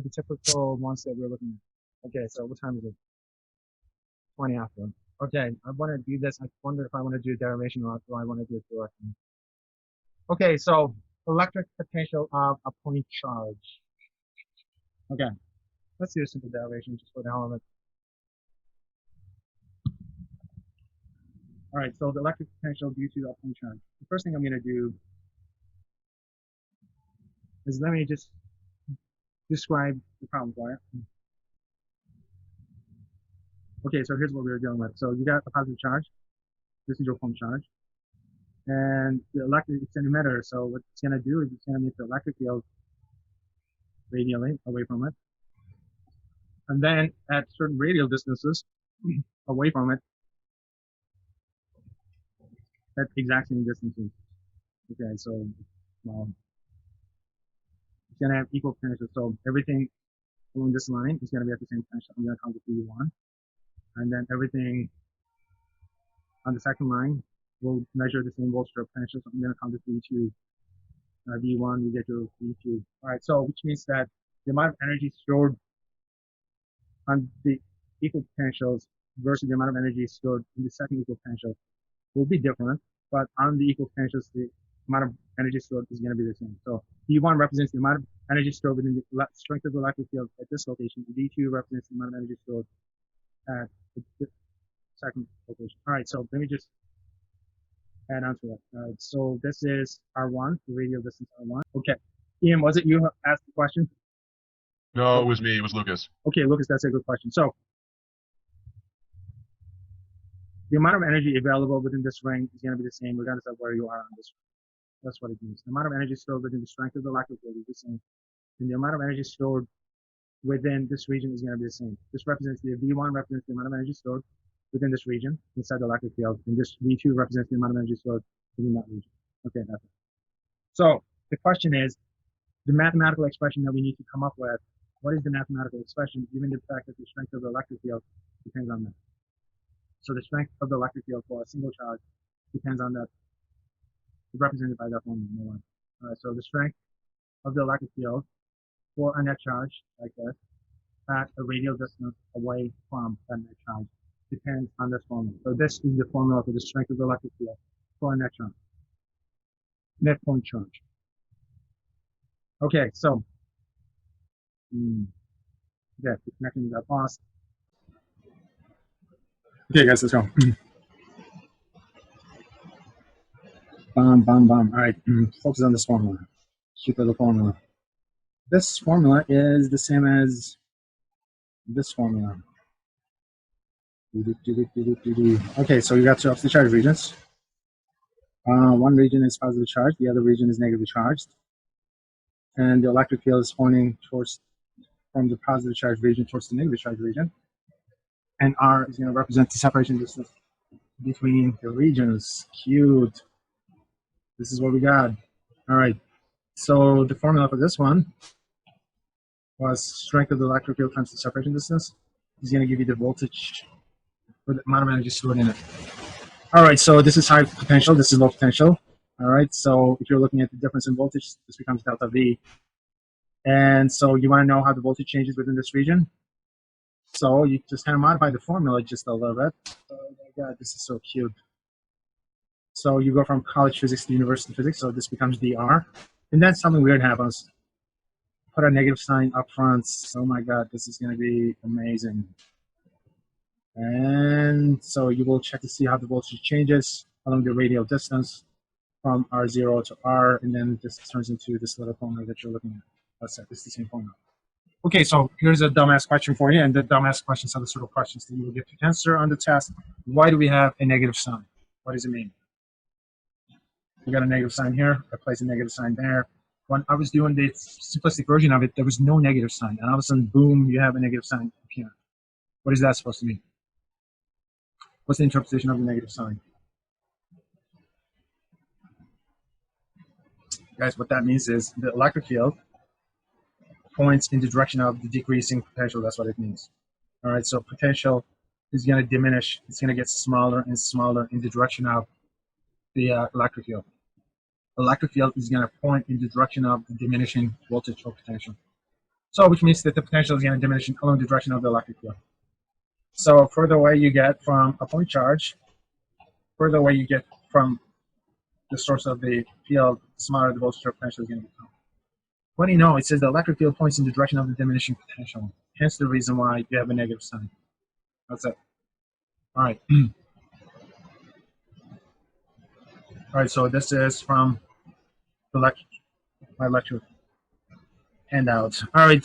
the typical ones that we're looking at. Okay, so what time is it? 20 after. Okay, I want to do this. I wonder if I want to do derivation or do I want to do it directly. Okay, so electric potential of a point charge. Okay, let's do a simple derivation just for the hell of it. All right, so the electric potential due to a point charge. The first thing I'm going to do is let me just describe the problem for you. Okay, so here's what we were dealing with. So you got a positive charge. This is your point charge. And the electric, it's an emitter. So what it's going to do is it's going to make the electric field radially away from it. And then at certain radial distances away from it, at exact same distances. Okay, so it's going to have equal potential. So everything along this line is going to be at the same potential. I'm going to count it V1. And then everything on the second line will measure the same voltage drop potential. So I'm going to count it V2. V1, we get to V2. All right, so which means that the amount of energy stored on the equal potentials versus the amount of energy stored in the second equal potential will be different, but on the equal potentials, the amount of energy stored is going to be the same. So V1 represents the amount of energy stored within the strength of the electric field at this location. V2 represents the amount of energy stored at the second location. All right, so let me just add on to that. All right, so this is R1, the radial distance R1. Okay, Ian, was it you who asked the question? No, it was me. It was Lucas. Okay, Lucas, that's a good question. So the amount of energy available within this ring is going to be the same regardless of where you are on this ring. That's what it means. The amount of energy stored within the strength of the electric field is the same. And the amount of energy stored within this region is going to be the same. This represents the V1 represents the amount of energy stored within this region inside the electric field, and this V2 represents the amount of energy stored within that region. Okay, that's it. So the question is, the mathematical expression that we need to come up with, what is the mathematical expression given the fact that the strength of the electric field depends on that? So the strength of the electric field for a single charge depends on that, represented by that formula. All right, so the strength of the electric field for a net charge like this at a radial distance away from that net charge depends on this formula. So this is the formula for the strength of the electric field for a net charge, net point charge. Okay, so yeah, the connection got lost. Okay, guys, let's go. Bam. All right, focus on this formula. Cute little formula. This formula is the same as this formula. Okay, so you got two opposite charge regions. One region is positively charged, the other region is negatively charged. And the electric field is pointing towards from the positive charge region towards the negative charge region. And R is going to represent the separation distance between the regions. Cute. This is what we got. All right. So the formula for this one was strength of the electric field times the separation distance. Is going to give you the voltage or the amount of energy stored in it. All right. So this is high potential. This is low potential. All right. So if you're looking at the difference in voltage, this becomes delta V. And so you want to know how the voltage changes within this region. So you just kind of modify the formula just a little bit. Oh my God, this is so cute. So you go from college physics to university physics. So this becomes dr. And then something weird happens. Put a negative sign up front. Oh my God, this is going to be amazing. And so you will check to see how the voltage changes along the radial distance from R0 to R. And then this turns into this little formula that you're looking at. That's it. It's the same formula. Okay, so here's a dumbass question for you, and the dumbass questions are the sort of questions that you will get to answer on the test. Why do we have a negative sign? What does it mean? We got a negative sign here. I place a negative sign there. When I was doing the simplistic version of it, there was no negative sign, and all of a sudden, boom, you have a negative sign up here. What is that supposed to mean? What's the interpretation of the negative sign? Guys, what that means is the electric field points in the direction of the decreasing potential. That's what it means. All right, so potential is going to diminish. It's going to get smaller and smaller in the direction of the electric field. Electric field is going to point in the direction of the diminishing voltage or potential. So which means that the potential is going to diminish along the direction of the electric field. So further away you get from a point charge, further away you get from the source of the field, the smaller the voltage or potential is going to become. What do you know? It says the electric field points in the direction of the diminishing potential. Hence the reason why you have a negative sign. That's it. All right. All right, so this is from the my lecture handout. All right,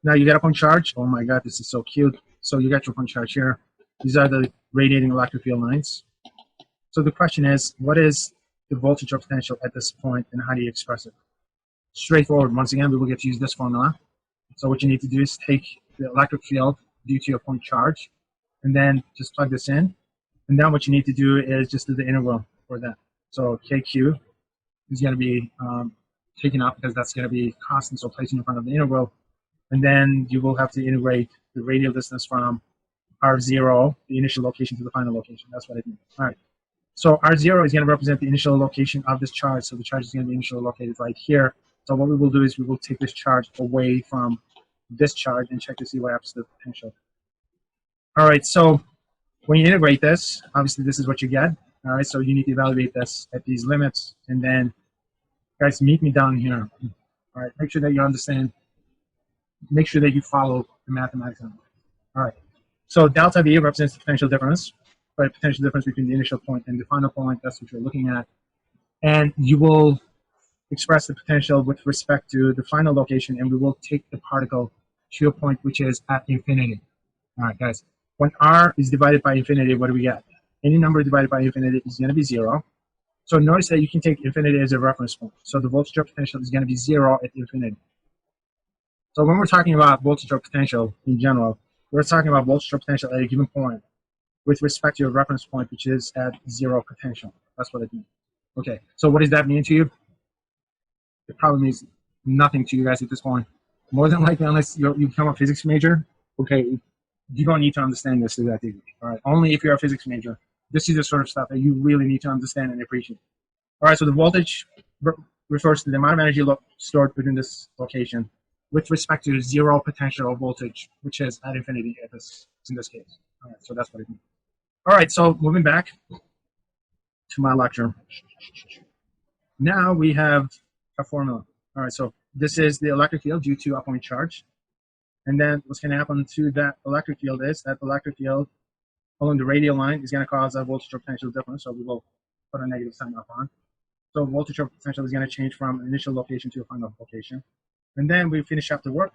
now you got a point charge. Oh my God, this is so cute. So you got your point charge here. These are the radiating electric field lines. So the question is, what is the voltage or potential at this point, and how do you express it? Straightforward. Once again, we will get to use this formula. So what you need to do is take the electric field due to your point charge, and then just plug this in. And then what you need to do is just do the integral for that. So KQ is going to be taken out because that's going to be constant, so placing in front of the integral. And then you will have to integrate the radial distance from R0, the initial location, to the final location. That's what it means. All right. So R0 is going to represent the initial location of this charge. So the charge is going to be initially located right here. So what we will do is we will take this charge away from this charge and check to see what happens to the potential. All right. So when you integrate this, obviously this is what you get. All right. So you need to evaluate this at these limits. And then, guys, meet me down here. All right. Make sure that you understand. Make sure that you follow the mathematics. All right. So delta V represents the potential difference, right? Potential difference between the initial point and the final point. That's what you're looking at. And you will express the potential with respect to the final location, and we will take the particle to a point which is at infinity. All right, guys. When R is divided by infinity, what do we get? Any number divided by infinity is going to be 0. So notice that you can take infinity as a reference point. So the voltage or potential is going to be 0 at infinity. So when we're talking about voltage or potential in general, we're talking about voltage or potential at a given point with respect to your reference point, which is at 0 potential. That's what it means. Okay, so what does that mean to you? It probably means nothing to you guys at this point. More than likely, unless you become a physics major, okay, you don't need to understand this to that degree. All right, only if you're a physics major. This is the sort of stuff that you really need to understand and appreciate. All right, so the voltage refers to the amount of energy stored within this location with respect to 0 potential voltage, which is at infinity in this case. All right, so that's what it means. All right, so moving back to my lecture. Now we have a formula. All right, so this is the electric field due to a point charge. And then what's going to happen to that electric field is that electric field along the radial line is going to cause a voltage or potential difference. So we will put a negative sign up on. So voltage or potential is going to change from an initial location to a final location. And then we finish up the work,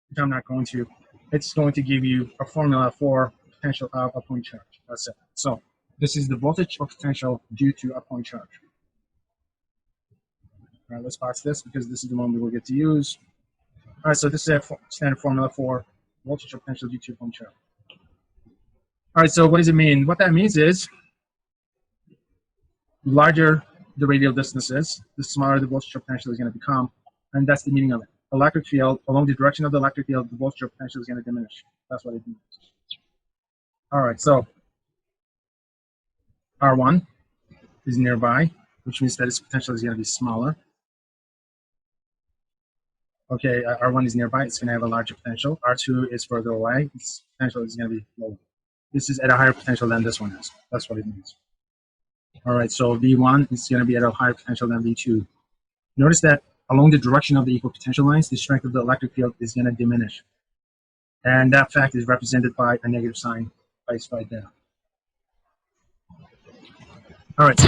which I'm not going to. It's going to give you a formula for potential of a point charge. That's it. So this is the voltage or potential due to a point charge. All right, let's box this because this is the one we will get to use. All right, so this is a standard formula for voltage or potential due to a point charge. All right, so what does it mean? What that means is the larger the radial distance is, the smaller the voltage or potential is going to become, and that's the meaning of it. Electric field, along the direction of the electric field, the voltage or potential is going to diminish. That's what it means. All right, so R1 is nearby, which means that its potential is going to be smaller. Okay, R1 is nearby, it's going to have a larger potential. R2 is further away, its potential is going to be lower. This is at a higher potential than this one is. That's what it means. All right, so V1 is going to be at a higher potential than V2. Notice that along the direction of the equal potential lines, the strength of the electric field is going to diminish. And that fact is represented by a negative sign placed right there. All right, so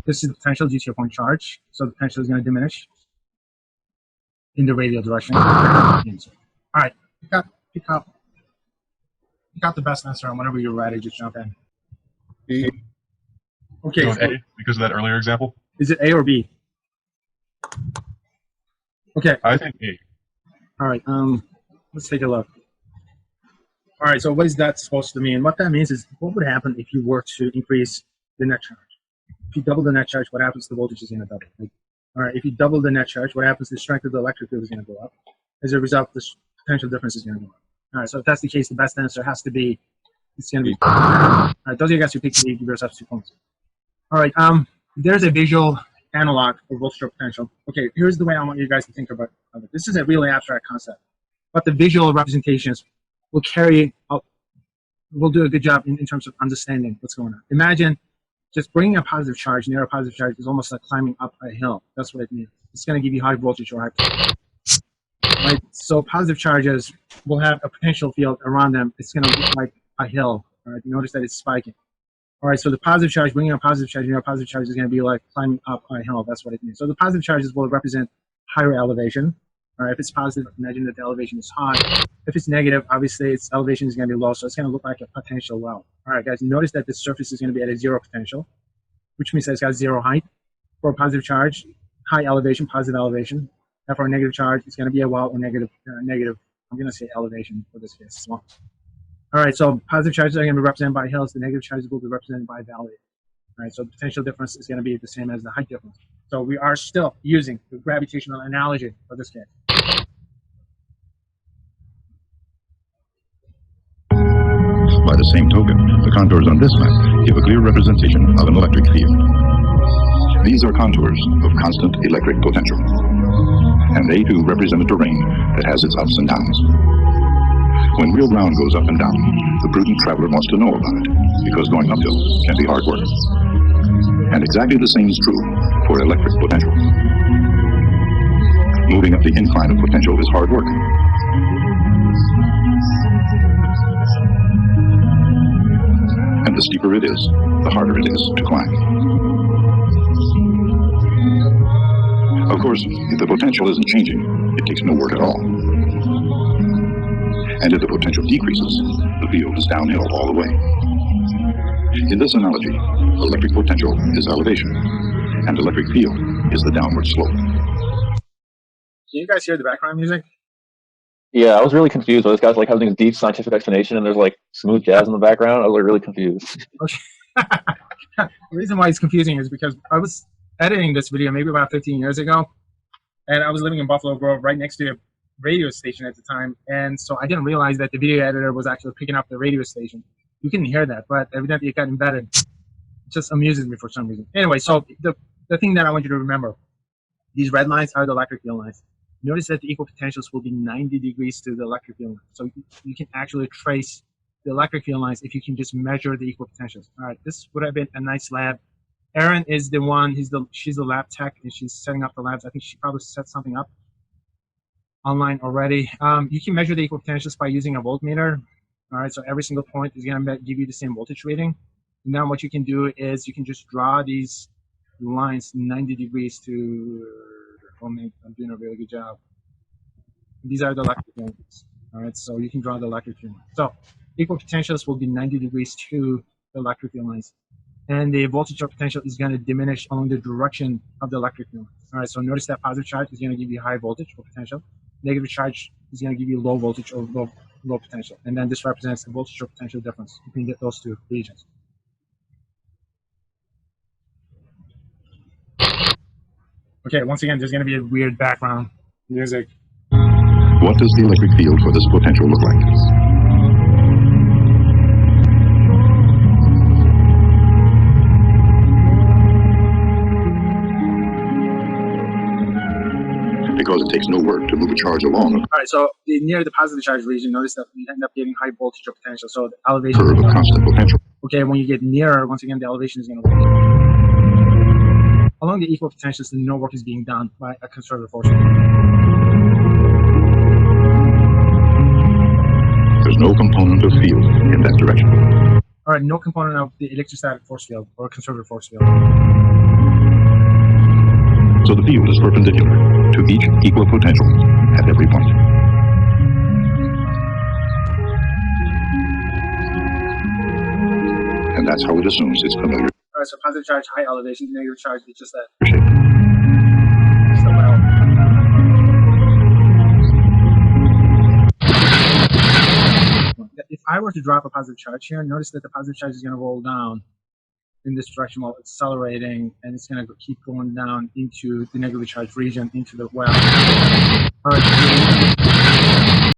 this is the potential due to a point charge. So the potential is going to diminish in the radial direction. All right, pick out the best answer, and whenever you're ready, just jump in. B. Okay. So A, because of that earlier example? Is it A or B? Okay. I think A. All right. Let's take a look. All right. So what is that supposed to mean? What that means is what would happen if you were to increase the net charge? If you double the net charge, what happens? The voltage is going to double. Like, all right. If you double the net charge, what happens? The strength of the electric field is going to go up. As a result, the potential difference is going to go up. All right. So if that's the case, the best answer has to be it's going to be. All right. Those of you guys who picked B, give yourselves 2 points. All right. There's a visual analog for voltage or potential. Okay. Here's the way I want you guys to think about it. of it. This is a really abstract concept, but the visual representations will carry out, will do a good job in terms of understanding what's going on. Imagine just bringing a positive charge near a positive charge is almost like climbing up a hill. That's what it means. It's going to give you high voltage or high current. Right? So positive charges will have a potential field around them. It's going to look like a hill. All right? Notice that it's spiking. All right, so the positive charge, bringing a positive charge near a positive charge is going to be like climbing up a hill. That's what it means. So the positive charges will represent higher elevation. All right, if it's positive, imagine that the elevation is high. If it's negative, obviously its elevation is going to be low, so it's going to look like a potential well. All right, guys, notice that the surface is going to be at a zero potential, which means that it's got zero height. For a positive charge, high elevation, positive elevation. And for a negative charge, it's going to be a well or negative. I'm going to say elevation for this case as well. All right, so positive charges are going to be represented by hills. The negative charges will be represented by valleys. All right, so the potential difference is going to be the same as the height difference. So we are still using the gravitational analogy for this case. By the same token, the contours on this map give a clear representation of an electric field. These are contours of constant electric potential, and they too represent a terrain that has its ups and downs. When real ground goes up and down, the prudent traveler wants to know about it, because going uphill can be hard work. And exactly the same is true for electric potential. Moving up the incline of potential is hard work. And the steeper it is, the harder it is to climb. Of course, if the potential isn't changing, it takes no work at all. And if the potential decreases, the field is downhill all the way. In this analogy, electric potential is elevation, and electric field is the downward slope. Can you guys hear the background music? Yeah, I was really confused. This guy's like having a deep scientific explanation, and there's like smooth jazz in the background. I was like really confused. The reason why it's confusing is because I was editing this video maybe about 15 years ago, and I was living in Buffalo Grove right next to a radio station at the time, and so I didn't realize that the video editor was actually picking up the radio station. You couldn't hear that, but evidently it got embedded. It just amuses me for some reason. Anyway, so the thing that I want you to remember, these red lines are the electric field lines. Notice that the equipotentials will be 90 degrees to the electric field line. So you can actually trace the electric field lines if you can just measure the equipotentials. All right, this would have been a nice lab. Erin is the one, she's the lab tech, and she's setting up the labs. I think she probably set something up online already. You can measure the equipotentials by using a voltmeter. All right, so every single point is going to give you the same voltage reading. And then what you can do is you can just draw these lines 90 degrees to, oh man, I'm doing a really good job. These are the electric field lines. All right, so you can draw the electric field lines. So equipotentials will be 90 degrees to the electric field lines. And the voltage or potential is going to diminish along the direction of the electric field lines. All right, so notice that positive charge is going to give you high voltage or potential. Negative charge is going to give you low voltage or low potential. And then this represents the voltage or potential difference between those two regions. Okay, once again, there's going to be a weird background music. What does the electric field for this potential look like? Because it takes no work to move a charge along. All right, so near the positive charge region, notice that we end up getting high voltage or potential. So the elevation. Curve of constant potential. Okay, when you get nearer, once again, the elevation is going to work. Along the equipotentials, no work is being done by a conservative force field. There's no component of field in that direction. All right, no component of the electrostatic force field or conservative force field. So the field is perpendicular to each equipotential at every point. And that's how it assumes it's familiar. All right, so positive charge, high elevation, negative charge, it's just that. shape. Just the well. If I were to drop a positive charge here, notice that the positive charge is going to roll down in this direction while accelerating, and it's going to keep going down into the negatively charged region, into the well. All right.